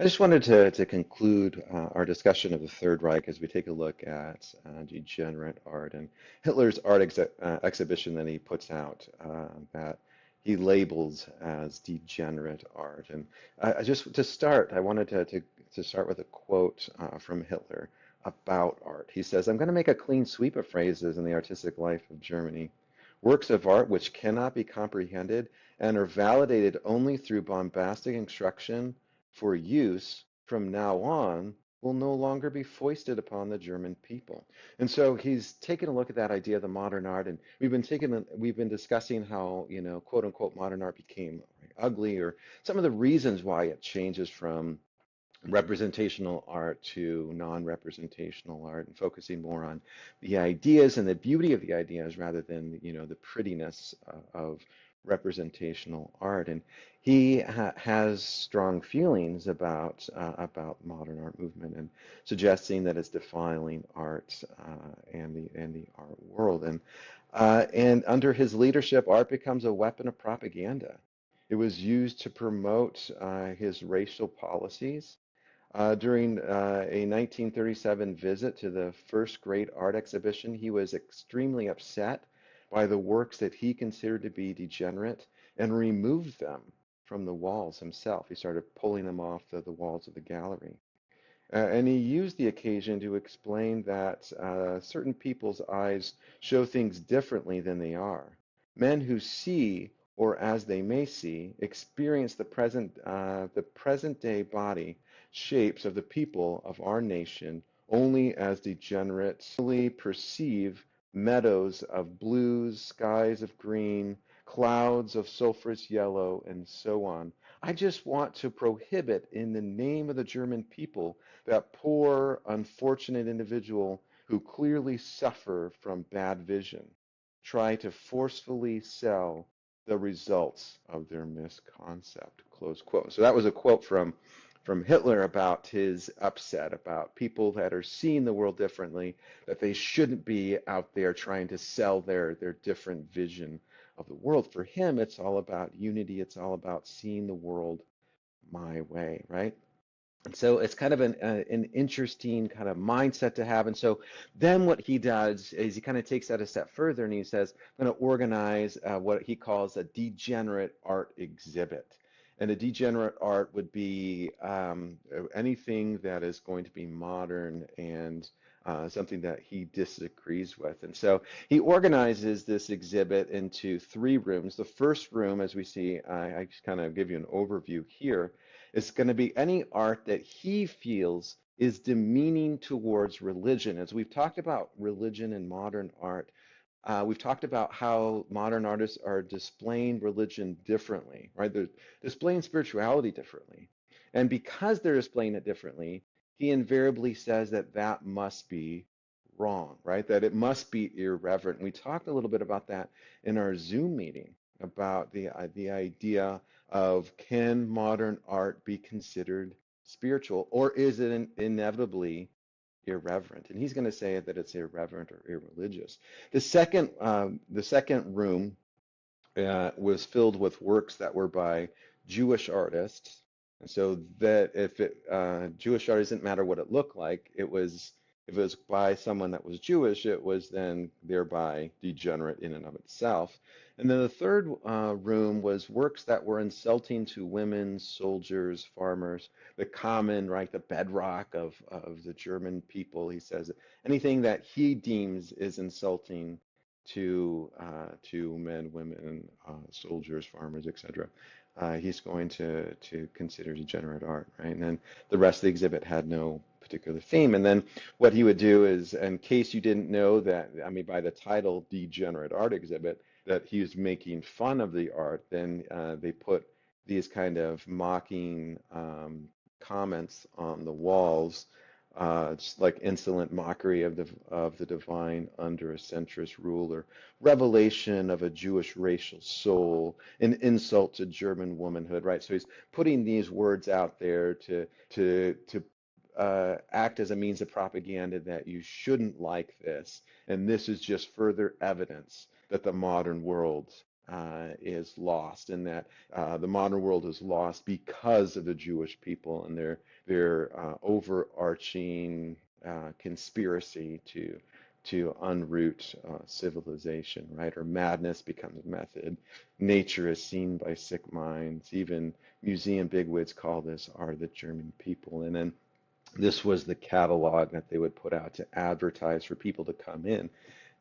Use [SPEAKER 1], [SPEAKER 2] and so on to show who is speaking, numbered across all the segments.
[SPEAKER 1] I just wanted to conclude our discussion of the Third Reich as we take a look at degenerate art and Hitler's art exhibition that he puts out that he labels as degenerate art. And just to start, I wanted to start with a quote from Hitler about art. He says, "I'm going to make a clean sweep of phrases in the artistic life of Germany. Works of art which cannot be comprehended and are validated only through bombastic instruction for use from now on will no longer be foisted upon the German people." And so he's taken a look at that idea of the modern art, and we've been discussing how, quote unquote modern art became ugly, or some of the reasons why it changes from representational art to non-representational art, and focusing more on the ideas and the beauty of the ideas rather than the prettiness of representational art. And he has strong feelings about modern art movement, and suggesting that it's defiling art and the art world. And under his leadership, art becomes a weapon of propaganda. It was used to promote his racial policies. During a 1937 visit to the first great art exhibition, he was extremely upset by the works that he considered to be degenerate and removed them from the walls himself. He started pulling them off the walls of the gallery. And he used the occasion to explain that certain people's eyes show things differently than they are. Men who see, or as they may see, experience the present day body shapes of the people of our nation only as degenerates perceive meadows of blues, skies of green, clouds of sulphurous yellow, and so on. I just want to prohibit, in the name of the German people, that poor, unfortunate individual who clearly suffer from bad vision try to forcefully sell the results of their misconcept. Close quote. So that was a quote from Hitler about his upset about people that are seeing the world differently, that they shouldn't be out there trying to sell their different vision of the world. For him, it's all about unity. It's all about seeing the world my way, right? And so it's kind of an interesting kind of mindset to have. And so then what he does is he kind of takes that a step further, and he says, I'm going to organize what he calls a degenerate art exhibit. And a degenerate art would be anything that is going to be modern and something that he disagrees with. And so he organizes this exhibit into three rooms. The first room, as we see, I just kind of give you an overview here, it's going to be any art that he feels is demeaning towards religion. As we've talked about religion and modern art, we've talked about how modern artists are displaying religion differently, right? They're displaying spirituality differently. And because they're displaying it differently, he invariably says that that must be wrong, right? That it must be irreverent. We talked a little bit about that in our Zoom meeting about the idea of, can modern art be considered spiritual, or is it inevitably irreverent? And he's going to say that it's irreverent or irreligious. The second room was filled with works that were by Jewish artists. And so that if Jewish art doesn't matter what it looked like, if it was by someone that was Jewish, it was then thereby degenerate in and of itself. And then the third room was works that were insulting to women, soldiers, farmers, the common, right, the bedrock of the German people. He says anything that he deems is insulting to men, women, soldiers, farmers, etc. He's going to consider degenerate art, right? And then the rest of the exhibit had no particular theme. And then what he would do is, in case you didn't know that, I mean, by the title Degenerate Art Exhibit, that he was making fun of the art, then they put these kind of mocking comments on the walls, just like insolent mockery of the divine under a centrist ruler, revelation of a Jewish racial soul, an insult to German womanhood, right? So he's putting these words out there to act as a means of propaganda that you shouldn't like this, and this is just further evidence that the modern world is lost, and that the modern world is lost because of the Jewish people and their overarching conspiracy to unroot civilization, right? Or madness becomes method. Nature is seen by sick minds. Even museum bigwigs call this "Are the German people?" And then this was the catalog that they would put out to advertise for people to come in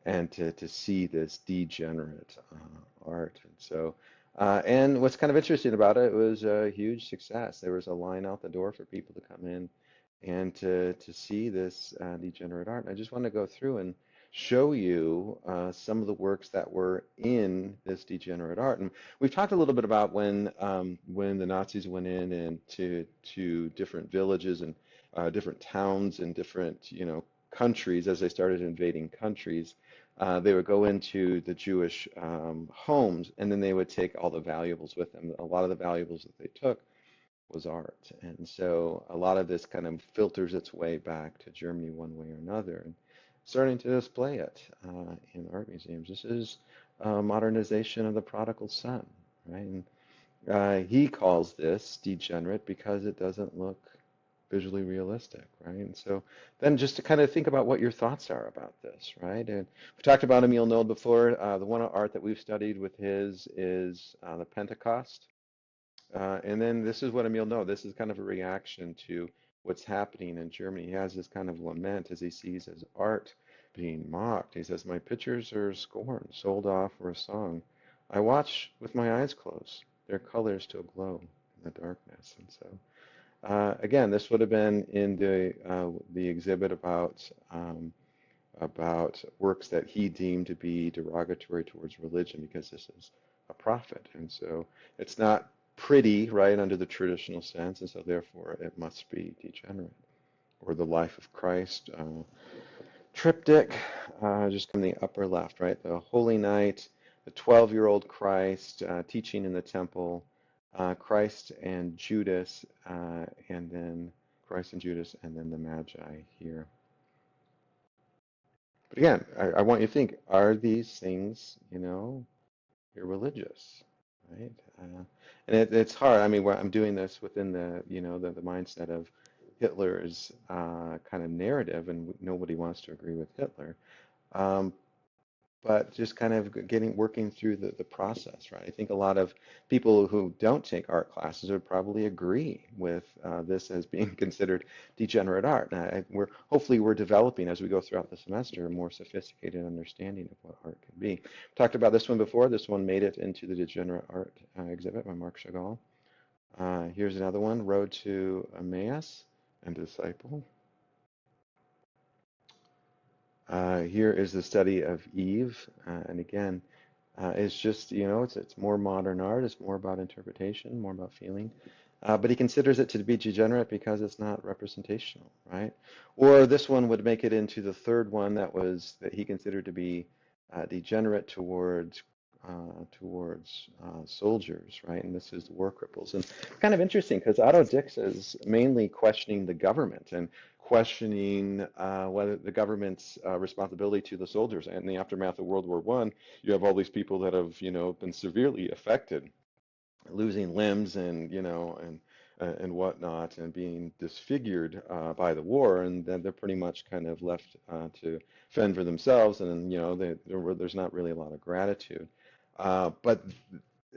[SPEAKER 1] and to see this degenerate art. And so, and what's kind of interesting about it, it was a huge success. There was a line out the door for people to come in and to see this degenerate art. And I just want to go through and show you some of the works that were in this degenerate art. And we've talked a little bit about when the Nazis went in and to different villages and different towns and different countries as they started invading countries. They would go into the Jewish homes, and then they would take all the valuables with them. A lot of the valuables that they took was art. And so a lot of this kind of filters its way back to Germany one way or another, and starting to display it in art museums. This is modernization of the prodigal son, right? And he calls this degenerate because it doesn't look visually realistic, right? And so then just to kind of think about what your thoughts are about this, right? And we talked about Emil Node before. The one art that we've studied with his is the Pentecost. And then this is what Emil Node, this is kind of a reaction to what's happening in Germany. He has this kind of lament as he sees his art being mocked. He says, "My pictures are scorned, sold off for a song. I watch with my eyes closed, their colors still glow in the darkness." And so again, this would have been in the exhibit about works that he deemed to be derogatory towards religion because this is a prophet, and so it's not pretty, right, under the traditional sense, and so therefore it must be degenerate. Or the Life of Christ triptych, just in the upper left, right, the Holy Night, the 12-year-old Christ teaching in the temple, Christ and Judas, and then Christ and Judas, and then the Magi here. But again, I want you to think, are these things, irreligious, right? And it's hard. I mean, I'm doing this within the mindset of Hitler's kind of narrative, and nobody wants to agree with Hitler. Um, but just kind of working through the process, right? I think a lot of people who don't take art classes would probably agree with this as being considered degenerate art. And hopefully we're developing as we go throughout the semester a more sophisticated understanding of what art can be. Talked about this one before. This one made it into the degenerate art exhibit by Marc Chagall. Here's another one, Road to Emmaus and Disciple. Here is the study of Eve, and again, it's just, it's more modern art, it's more about interpretation, more about feeling. But he considers it to be degenerate because it's not representational, right? Or this one would make it into the third one that he considered to be degenerate towards soldiers, right? And this is the war cripples. And kind of interesting because Otto Dix is mainly questioning the government and questioning whether the government's responsibility to the soldiers. And in the aftermath of World War I, you have all these people that have, been severely affected, losing limbs and whatnot, and being disfigured by the war, and then they're pretty much kind of left to fend for themselves, and there's not really a lot of gratitude. But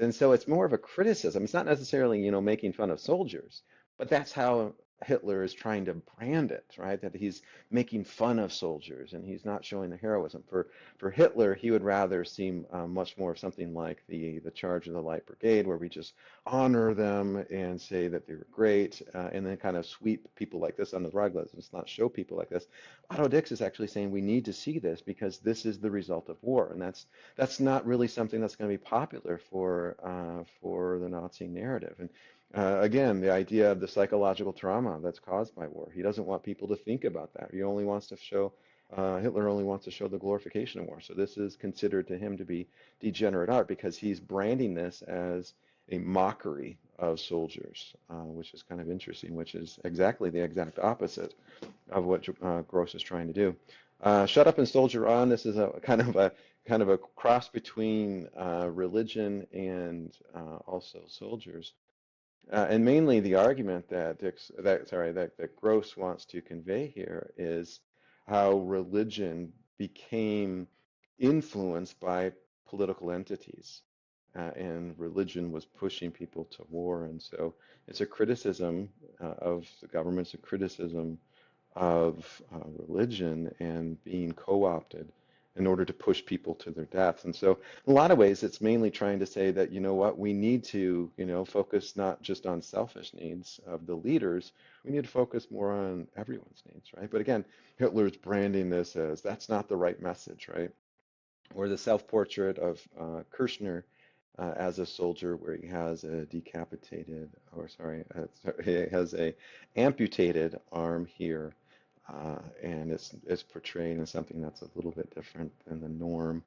[SPEAKER 1] and so it's more of a criticism. It's not necessarily making fun of soldiers, but that's how Hitler is trying to brand it, right? That he's making fun of soldiers and he's not showing the heroism. For Hitler, he would rather seem much more of something like the Charge of the Light Brigade, where we just honor them and say that they were great, and then kind of sweep people like this under the rug. Let's not show people like this. Otto Dix is actually saying we need to see this because this is the result of war, and that's not really something that's going to be popular for the Nazi narrative. And again, the idea of the psychological trauma that's caused by war. He doesn't want people to think about that. He only wants to show, Hitler only wants to show the glorification of war. So this is considered to him to be degenerate art because he's branding this as a mockery of soldiers, which is kind of interesting, which is exactly the exact opposite of what Gross is trying to do. Shut Up and Soldier On. This is a kind of a kind of a cross between religion and also soldiers. And mainly the argument that that Gross wants to convey here is how religion became influenced by political entities, and religion was pushing people to war. And so it's a criticism of the government, it's a criticism of religion and being co-opted in order to push people to their deaths. And so, in a lot of ways, it's mainly trying to say that, you know what, we need to, focus not just on selfish needs of the leaders, we need to focus more on everyone's needs, right? But again, Hitler's branding this as that's not the right message, right? Or the self-portrait of Kirchner as a soldier, where he has a decapitated, or sorry, he has a amputated arm here, and it's portrayed as something that's a little bit different than the norm.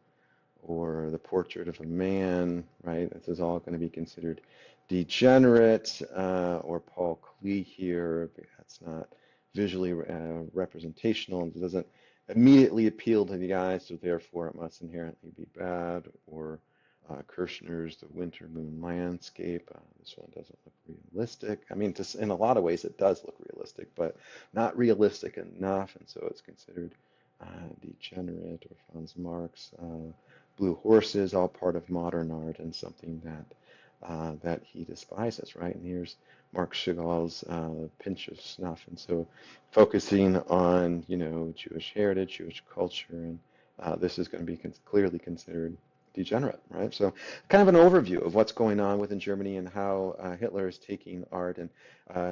[SPEAKER 1] Or the portrait of a man, right? This is all going to be considered degenerate, or Paul Klee here. That's not visually representational and doesn't immediately appeal to the eye, so therefore it must inherently be bad. Or Kirchner's The Winter Moon Landscape. This one doesn't look realistic. I mean, just in a lot of ways it does look realistic, but not realistic enough, and so it's considered degenerate. Or Franz Marx. Blue Horses, all part of modern art and something that he despises, right? And here's Marc Chagall's Pinch of Snuff, and so focusing on Jewish heritage, Jewish culture, and this is going to be clearly considered degenerate, right? So kind of an overview of what's going on within Germany and how Hitler is taking art and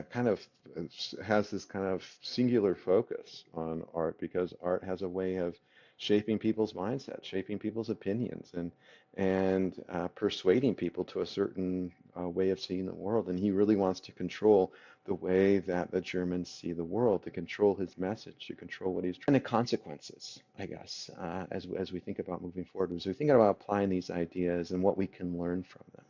[SPEAKER 1] kind of has this kind of singular focus on art, because art has a way of shaping people's mindsets, shaping people's opinions, and persuading people to a certain way of seeing the world. And he really wants to control the way that the Germans see the world, to control his message, to control what he's trying. And the consequences, I guess, as we think about moving forward, as we think about applying these ideas and what we can learn from them.